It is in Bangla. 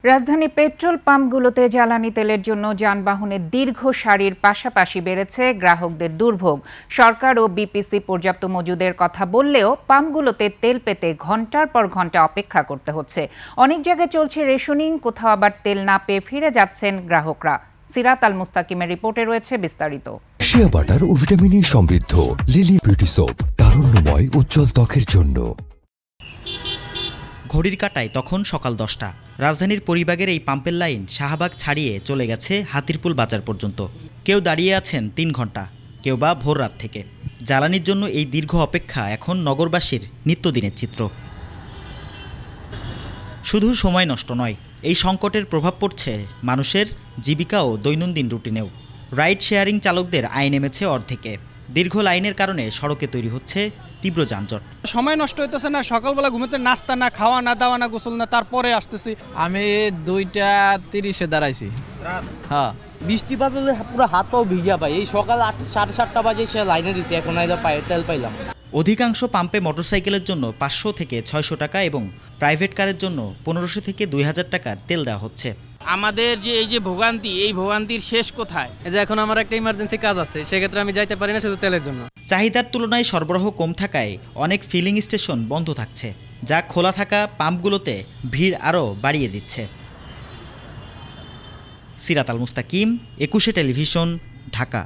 রাজধানীর পেট্রোল পাম্পগুলোতে জ্বালানি তেলের জন্য যানবাহনের দীর্ঘ সারির পাশাপাশি বেড়েছে গ্রাহকদের দুর্ভোগ। সরকার ও বিপিসি পর্যাপ্ত মজুদের কথা বললেও পাম্পগুলোতে তেল পেতে ঘন্টার পর ঘন্টা অপেক্ষা করতে হচ্ছে। অনেক জায়গায় চলছে রেশনিং, কোথাও আবার তেল না পেয়ে ফিরে যাচ্ছেন গ্রাহকরা। সিরাত আল মুস্তাকিমের রিপোর্টে রয়েছে বিস্তারিত। শিয়া বাটার ও ভিটামিন সমৃদ্ধ লিলি বিউটি সোপ, তারুণ্যময় উজ্জ্বল ত্বকের জন্য। ঘড়ির কাঁটায় তখন সকাল 10টা। রাজধানীর পরিবাগের এই পাম্পের লাইন শাহবাগ ছাড়িয়ে চলে গেছে হাতিরপুল বাজার পর্যন্ত। কেউ দাঁড়িয়ে আছেন 3 ঘন্টা, কেউ বা ভোর রাত থেকে। জ্বালানির জন্য এই দীর্ঘ অপেক্ষা এখন নগরবাসীর নিত্যদিনের চিত্র। শুধু সময় নষ্ট নয়, এই সংকটের প্রভাব পড়ছে মানুষের জীবিকা ও দৈনন্দিন রুটিনেও। রাইড শেয়ারিং চালকদের আয় নেমেছে অর্ধেকে। দীর্ঘ লাইনের কারণে সড়কে তৈরি হচ্ছে তীব্র যানজট। সময় নষ্ট হইতেছে না, সকালবেলা ঘুমাতে নাস্তা না, খাওয়া না, দাওয়া না, গোসল না, তারপরে আসতেছি। আমি 2:30 দাঁড়াইছি। হ্যাঁ, বৃষ্টি বাদলে পুরো হাত পাও ভিজা পাই। এই সকাল 7:30 বাজে সে লাইনে দিছি, এখন তেল পাইলাম। অধিকাংশ পাম্পে মোটরসাইকেলের জন্য 500 থেকে 600 টাকা এবং প্রাইভেট কারের জন্য 1500 থেকে 2000 টাকার তেল দেওয়া হচ্ছে। আমাদের যে এই যে ভোগান্তি, এই ভোগান্তির শেষ কোথায়? এই যে এখন আমার একটা ইমার্জেন্সি কাজ আছে, সেক্ষেত্রে আমি যাইতে পারি না শুধু তেলের জন্য। চাহিদার তুলনায় সরবরাহ কম থাকায় অনেক ফিলিং স্টেশন বন্ধ থাকছে, যা খোলা থাকা পাম্পগুলোতে ভিড় আরও বাড়িয়ে দিচ্ছে। সিরাত আল মুস্তাকিম, 21 টেলিভিশন, ঢাকা।